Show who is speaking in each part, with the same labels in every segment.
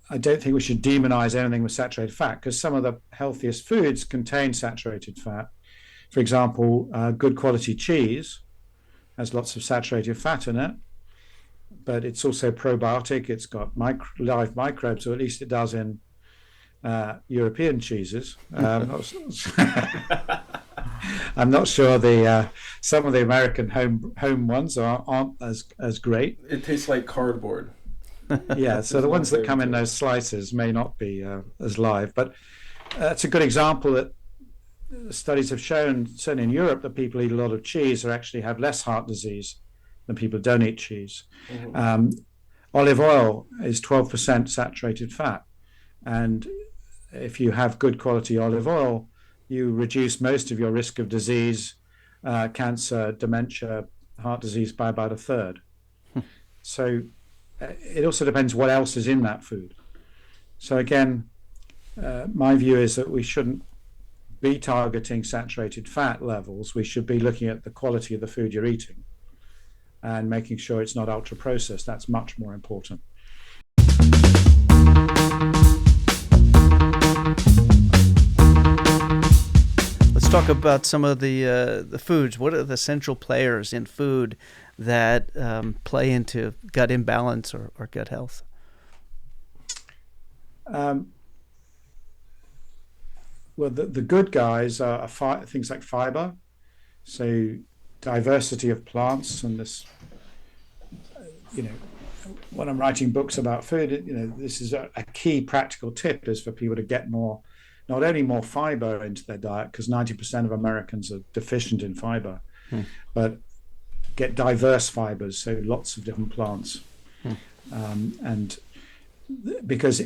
Speaker 1: I don't think we should demonize anything with saturated fat because some of the healthiest foods contain saturated fat. For example, good quality cheese has lots of saturated fat in it, but it's also probiotic. It's got live microbes, or at least it does in European cheeses. I'm not sure the some of the American home ones aren't as great.
Speaker 2: It tastes like cardboard.
Speaker 1: Yeah, so
Speaker 2: That's
Speaker 1: the
Speaker 2: my
Speaker 1: ones that come
Speaker 2: favorite
Speaker 1: in
Speaker 2: too.
Speaker 1: those slices may not be as live, but it's a good example that studies have shown, certainly in Europe, that people who eat a lot of cheese are actually have less heart disease than people who don't eat cheese.
Speaker 2: Hmm.
Speaker 1: Um, Olive oil is 12% saturated fat, and if you have good quality olive oil, you reduce most of your risk of disease, cancer, dementia, heart disease by about a third. So it also depends what else is in that food. So again, my view is that we shouldn't be targeting saturated fat levels. We should be looking at the quality of the food you're eating and making sure it's not ultra processed. That's much more important.
Speaker 3: Let's talk about some of the foods. What are the central players in food that play into gut imbalance or gut health?
Speaker 1: Um, well, the good guys are things like fiber, so diversity of plants, and this, you know, when I'm writing books about food, this is a key practical tip is for people to get more, not only more fiber into their diet, because 90% of Americans are deficient in fiber,
Speaker 3: Hmm.
Speaker 1: but get diverse fibers, so lots of different plants.
Speaker 3: Hmm.
Speaker 1: And because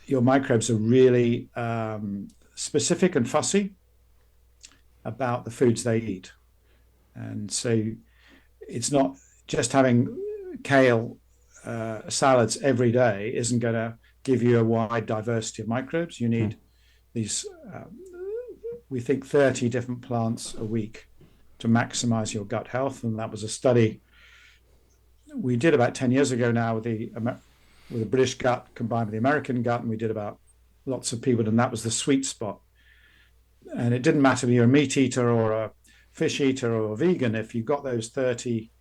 Speaker 1: your microbes are really specific and fussy about the foods they eat. And so it's not just having kale salads every day isn't going to give you a wide diversity of microbes. You
Speaker 3: Hmm.
Speaker 1: need these, we think, 30 different plants a week to maximize your gut health. And that was a study we did about 10 years ago now with the British gut combined with the American gut. And we did about lots of people, and that was the sweet spot. And it didn't matter if you're a meat eater or a fish eater or a vegan. If you got those 30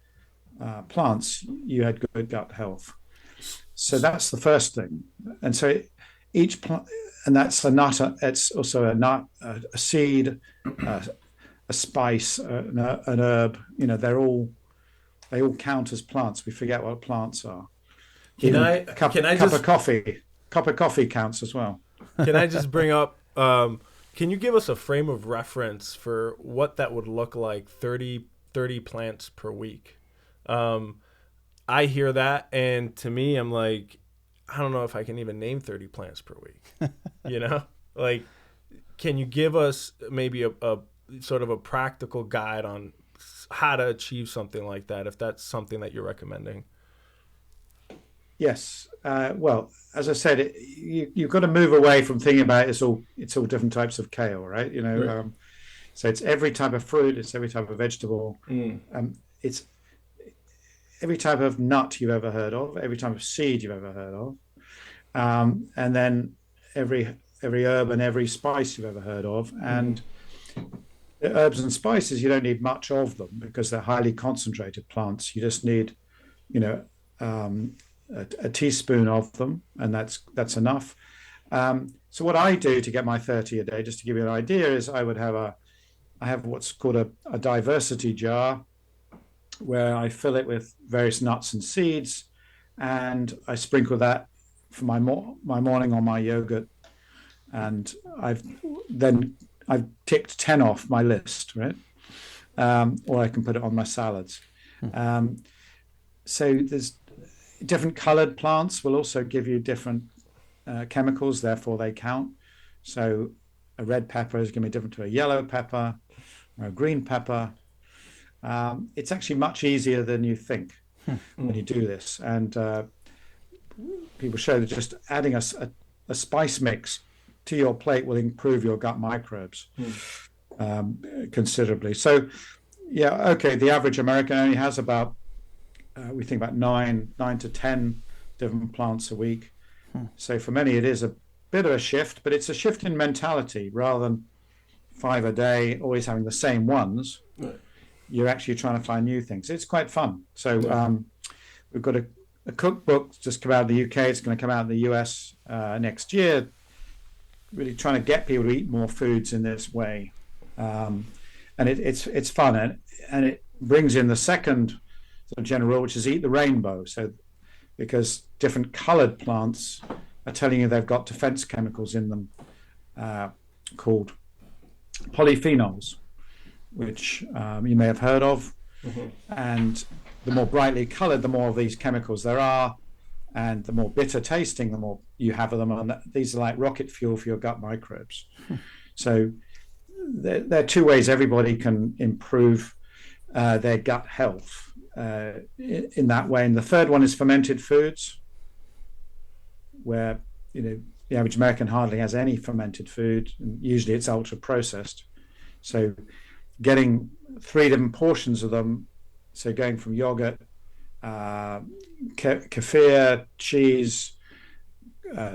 Speaker 1: plants, you had good gut health. So that's the first thing. And so each plant, and that's a nut. It's also a nut, a seed, a spice, an herb. They all count as plants. We forget what plants are.
Speaker 2: Can
Speaker 1: Even
Speaker 2: I can I
Speaker 1: cup of
Speaker 2: just
Speaker 1: coffee. Cup of coffee counts as well.
Speaker 2: can I just bring up? Can you give us a frame of reference for what that would look like? 30 plants per week. Um, I hear that, and to me, I'm like, I don't know if I can even name 30 plants per week. You know, like, can you give us maybe a sort of a practical guide on how to achieve something like that, if that's something that you're recommending?
Speaker 1: Yes. Well, as I said, you've got to move away from thinking about it's all different types of kale, right?
Speaker 2: Right.
Speaker 1: So it's every type of fruit, it's every type of vegetable,
Speaker 2: Mm.
Speaker 1: it's every type of nut you've ever heard of, every type of seed you've ever heard of, and then every herb and every spice you've ever heard of.
Speaker 2: Mm-hmm.
Speaker 1: And the herbs and spices, you don't need much of them because they're highly concentrated plants. You just need, you know, a teaspoon of them, and that's enough. So what I do to get my 30 a day, just to give you an idea, is I have what's called a diversity jar where I fill it with various nuts and seeds, and I sprinkle that for my morning on my yogurt, and then I've ticked 10 off my list, right? Or I can put it on my salads. Um, so there's different colored plants will also give you different chemicals, therefore they count. So a red pepper is going to be different to a yellow pepper or a green pepper. It's actually much easier than you think when you
Speaker 2: Mm.
Speaker 1: do this. And people show that just adding a spice mix to your plate will improve your gut microbes
Speaker 2: Mm.
Speaker 1: considerably. So, yeah, okay, the average American only has about we think about nine to ten different plants a week. So for many, it is a bit of a shift, but it's a shift in mentality rather than 5 a day, always having the same ones.
Speaker 2: Right.
Speaker 1: You're actually trying to find new things. It's quite fun. So
Speaker 2: Yeah.
Speaker 1: we've got a cookbook just come out of the UK. It's going to come out in the US next year. Really trying to get people to eat more foods in this way, and it's fun, and it brings in the second sort of general rule, which is eat the rainbow. So because different coloured plants are telling you they've got defence chemicals in them called polyphenols, which you may have heard of.
Speaker 2: Mm-hmm.
Speaker 1: And the more brightly coloured, the more of these chemicals there are, and the more bitter tasting, the more you have of them. And these are like rocket fuel for your gut microbes. So there are two ways everybody can improve their gut health in that way. And the third one is fermented foods, where the average American hardly has any fermented food, and usually it's ultra processed. So getting 3 different portions of them, so going from yogurt, kefir, cheese,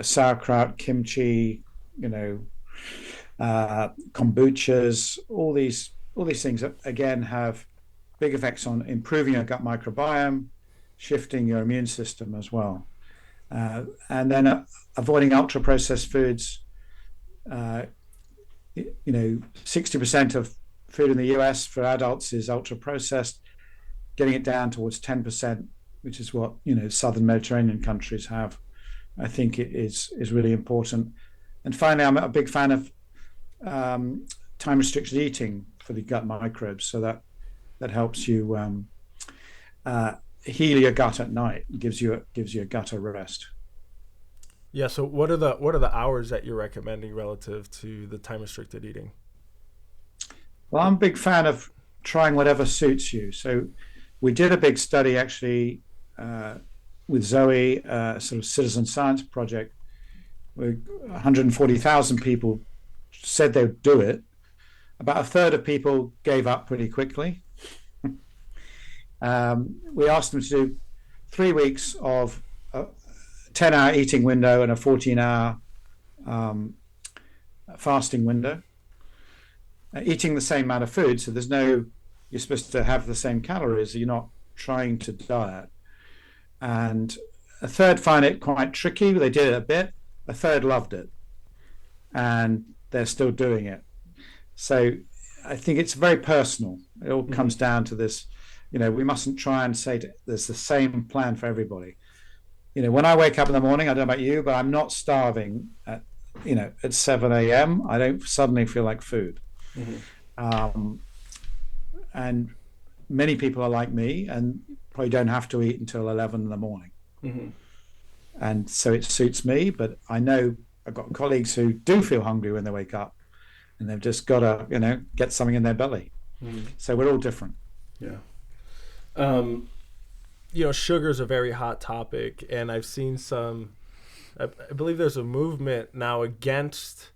Speaker 1: sauerkraut, kimchi, kombuchas, all these things that again have big effects on improving your gut microbiome, shifting your immune system as well, and then avoiding ultra processed foods. 60% of food in the US for adults is ultra processed. Getting it down towards 10%, which is what southern Mediterranean countries have, I think it is really important. And finally, I'm a big fan of time restricted eating for the gut microbes, so that helps you heal your gut at night, and gives your gut a rest.
Speaker 2: Yeah. So what are the hours that you're recommending relative to the time restricted eating?
Speaker 1: Well, I'm a big fan of trying whatever suits you. So we did a big study actually with Zoe, a sort of citizen science project, where 140,000 people said they would do it. About a third of people gave up pretty quickly. We asked them to do 3 weeks of a 10-hour eating window and a 14-hour fasting window, eating the same amount of food. So you're supposed to have the same calories. You're not trying to diet. And a third found it quite tricky. They did it a bit. A third loved it, and they're still doing it. So I think it's very personal. It all comes down to this. We mustn't try and say there's the same plan for everybody. When I wake up in the morning, I don't know about you, but I'm not starving at 7 a.m. I don't suddenly feel like food. And many people are like me and probably don't have to eat until 11 in the morning. And so it suits me, but I know I've got colleagues who do feel hungry when they wake up, and they've just got to get something in their belly. So we're all different.
Speaker 2: Yeah. Sugar is a very hot topic, and I've seen I believe there's a movement now against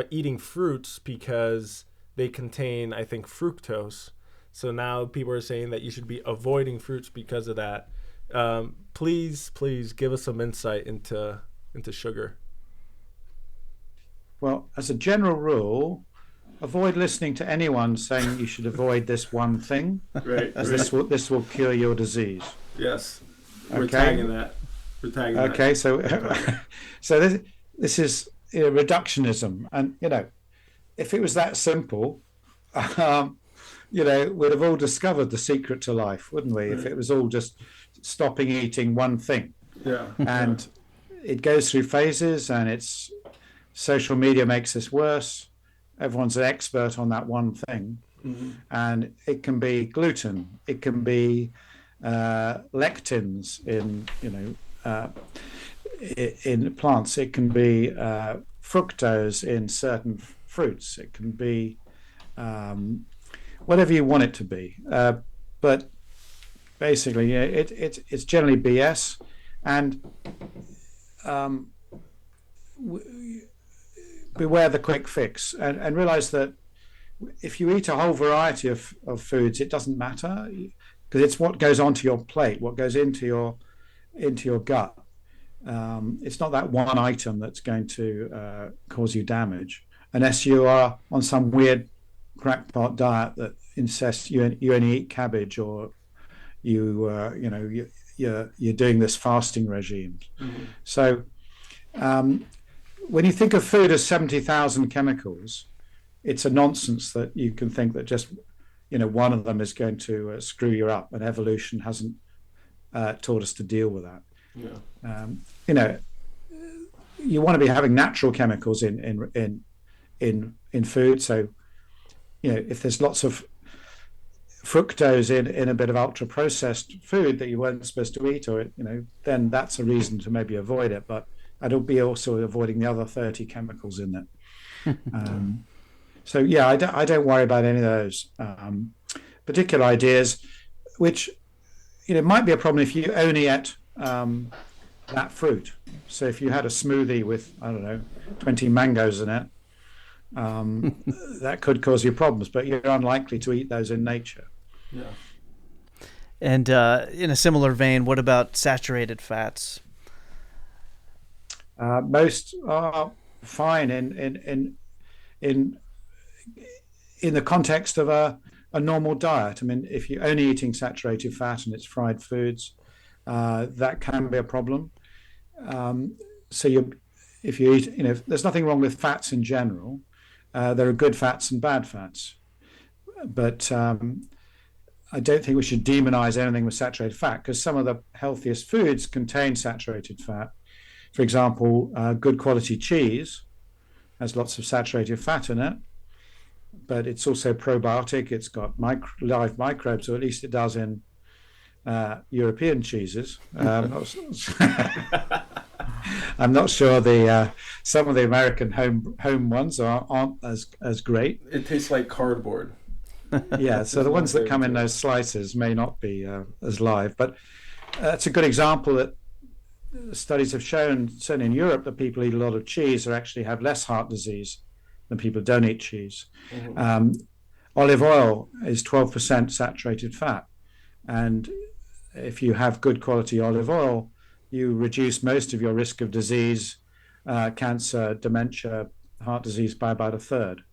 Speaker 2: eating fruits because they contain, I think, fructose. So now people are saying that you should be avoiding fruits because of that. Please give us some insight into sugar.
Speaker 1: Well, as a general rule, avoid listening to anyone saying you should avoid this one thing.
Speaker 2: Right.
Speaker 1: As this will cure your disease.
Speaker 2: Yes. We're
Speaker 1: Okay.
Speaker 2: tagging that.
Speaker 1: Okay, so this is reductionism, and if it was that simple, we'd have all discovered the secret to life, wouldn't we? If it was all just stopping eating one thing.
Speaker 2: Yeah.
Speaker 1: And it goes through phases, and social media makes this worse. Everyone's an expert on that one thing. And it can be gluten, it can be lectins in plants, it can be fructose in certain fruits, it can be whatever you want it to be, but basically it's generally BS. And beware the quick fix, and realize that if you eat a whole variety of foods, it doesn't matter, because it's what goes onto your plate, what goes into your gut, It's not that one item that's going to cause you damage, unless you are on some weird crackpot diet that insists you only eat cabbage, or you're doing this fasting regime.
Speaker 2: Mm-hmm.
Speaker 1: So um, when you think of food as 70,000 chemicals, it's a nonsense that you can think that just one of them is going to screw you up, and evolution hasn't taught us to deal with that.
Speaker 2: Yeah.
Speaker 1: You know, you want to be having natural chemicals in food. So if there's lots of fructose in a bit of ultra processed food that you weren't supposed to eat, or then that's a reason to maybe avoid it. But I'd be also avoiding the other 30 chemicals in it. So yeah, I don't worry about any of those particular ideas, which might be a problem if you only ate that fruit. So if you had a smoothie with, I don't know, 20 mangoes in it, that could cause you problems, but you're unlikely to eat those in nature.
Speaker 2: Yeah.
Speaker 3: And in a similar vein, what about saturated fats?
Speaker 1: Most are fine in the context of a normal diet. I mean, if you're only eating saturated fat and it's fried foods, that can be a problem. So if you eat, there's nothing wrong with fats in general. There are good fats and bad fats, but I don't think we should demonize anything with saturated fat, because some of the healthiest foods contain saturated fat. For example, good quality cheese has lots of saturated fat in it, but it's also probiotic. It's got live microbes, or at least it does in European cheeses. I'm not sure some of the American home ones aren't as great.
Speaker 2: It tastes like cardboard.
Speaker 1: Yeah, so the ones that come in those slices may not be as live, but that's a good example that studies have shown, certainly in Europe, that people who eat a lot of cheese actually have less heart disease than people who don't eat cheese. Mm-hmm. Olive oil is 12% saturated fat, and if you have good quality olive oil, you reduce most of your risk of disease, cancer, dementia, heart disease by about a third.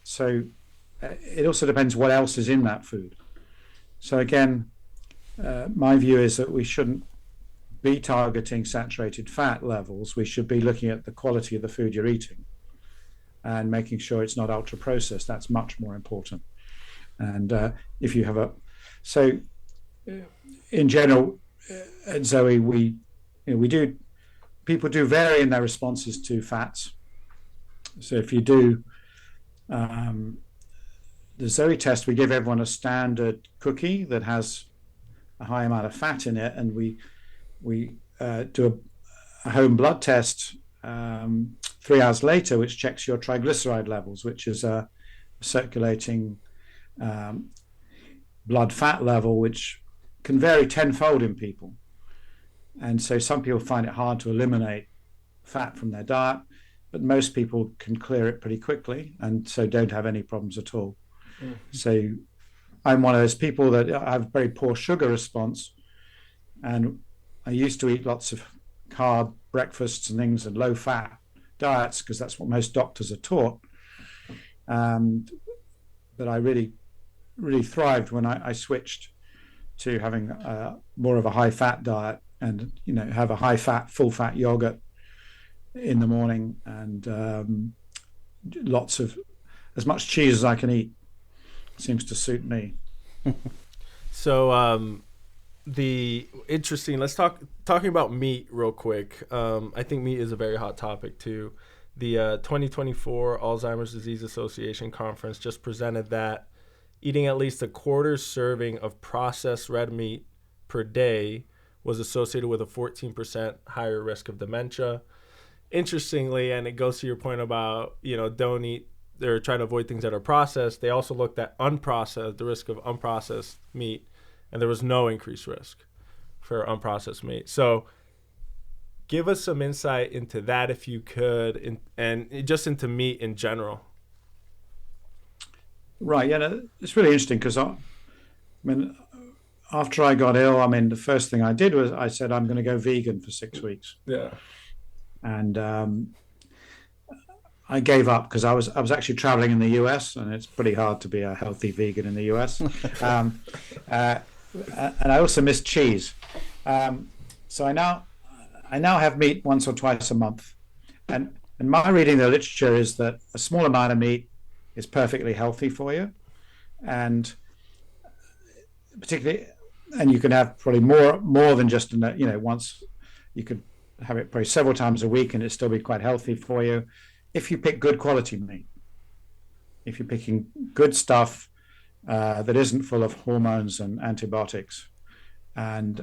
Speaker 1: So it also depends what else is in that food. So again, my view is that we shouldn't be targeting saturated fat levels. We should be looking at the quality of the food you're eating and making sure it's not ultra processed. That's much more important. And if you have in general, Zoe, people do vary in their responses to fats. So if you do the Zoe test, we give everyone a standard cookie that has a high amount of fat in it, and we do a home blood test 3 hours later, which checks your triglyceride levels, which is a circulating blood fat level, which can vary tenfold in people. And so some people find it hard to eliminate fat from their diet, but most people can clear it pretty quickly, and so don't have any problems at all. Mm-hmm. So I'm one of those people that have very poor sugar response, and I used to eat lots of carb breakfasts and things and low fat diets because that's what most doctors are taught. But I really, really thrived when I switched to having more of a high fat diet, and have a high fat, full fat yogurt in the morning, and lots of as much cheese as I can eat seems to suit me.
Speaker 2: So let's talking about meat real quick. I think meat is a very hot topic too. The 2024 Alzheimer's Disease Association conference just presented that eating at least a quarter serving of processed red meat per day was associated with a 14% higher risk of dementia. Interestingly, and it goes to your point about, don't eat or try to avoid things that are processed, they also looked at the risk of unprocessed meat, and there was no increased risk for unprocessed meat. So give us some insight into that if you could, and just into meat in general.
Speaker 1: Right, yeah, it's really interesting because after I got ill, I mean, the first thing I did was I said I'm going to go vegan for 6 weeks,
Speaker 2: Yeah.
Speaker 1: and I gave up because I was actually traveling in the US, and it's pretty hard to be a healthy vegan in the US. um, uh, and I also miss cheese, um, so I now have meat once or twice a month, and my reading of the literature is that a small amount of meat is perfectly healthy for you, and particularly, and you can have probably more than just once. You could have it probably several times a week, and it still be quite healthy for you if you pick good quality meat. If you're picking good stuff that isn't full of hormones and antibiotics, and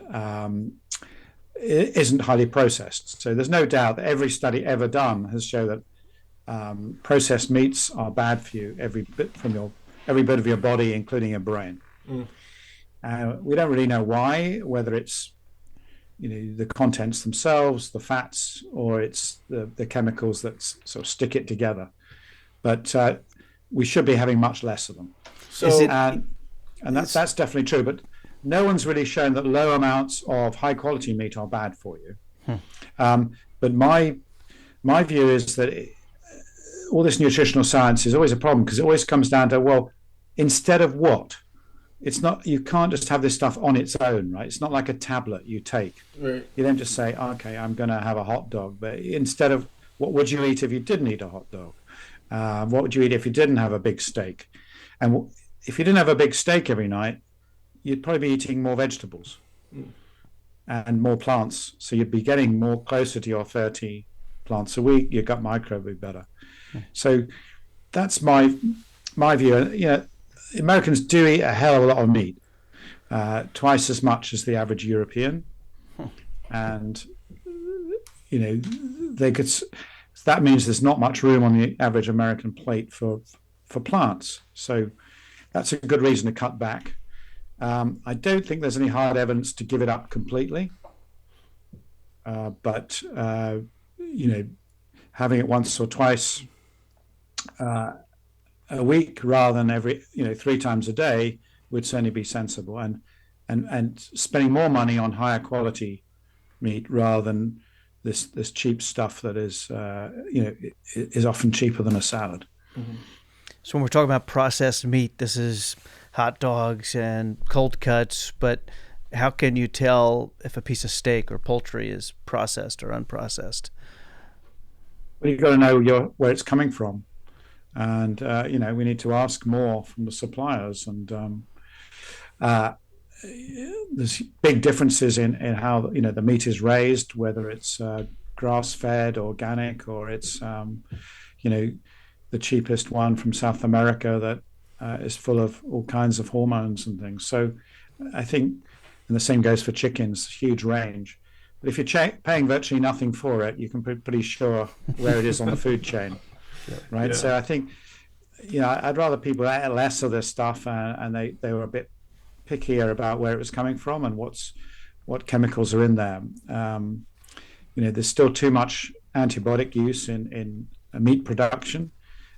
Speaker 1: it isn't highly processed. So there's no doubt that every study ever done has shown that processed meats are bad for you, every bit of your body, including your brain. Mm. We don't really know why, whether it's the contents themselves, the fats, or it's the chemicals that sort of stick it together. But we should be having much less of them.
Speaker 2: So,
Speaker 1: and that's definitely true. But no one's really shown that low amounts of high quality meat are bad for you. But my view is that all this nutritional science is always a problem, because it always comes down to, well, instead of what? It's not, you can't just have this stuff on its own, right? It's not like a tablet you take.
Speaker 2: Right.
Speaker 1: You don't just say, okay, I'm going to have a hot dog. But instead of, what would you eat if you didn't eat a hot dog? What would you eat if you didn't have a big steak? And if you didn't have a big steak every night, you'd probably be eating more vegetables and more plants. So you'd be getting more closer to your 30 plants a week. Your gut microbe would be better. So that's my view. Americans do eat a hell of a lot of meat, twice as much as the average European, and they could. That means there's not much room on the average American plate for plants. So that's a good reason to cut back. I don't think there's any hard evidence to give it up completely, but having it once or twice a week rather than every 3 times a day would certainly be sensible, and spending more money on higher quality meat rather than this cheap stuff that is often cheaper than a salad.
Speaker 3: Mm-hmm. So when we're talking about processed meat, this is hot dogs and cold cuts, but how can you tell if a piece of steak or poultry is processed or unprocessed?
Speaker 1: Well, you've got to know where it's coming from. And, we need to ask more from the suppliers. And there's big differences in how, the meat is raised, whether it's grass-fed, organic, or it's, the cheapest one from South America that is full of all kinds of hormones and things. So I think, and the same goes for chickens, huge range. But if you're paying virtually nothing for it, you can be pretty sure where it is on the food chain. Right. Yeah. So I think, I'd rather people ate less of this stuff, and they were a bit pickier about where it was coming from and what chemicals are in there. There's still too much antibiotic use in meat production,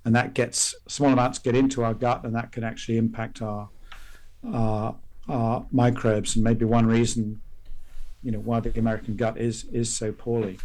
Speaker 1: and that small amounts get into our gut, and that can actually impact our microbes, and maybe one reason, why the American gut is so poorly.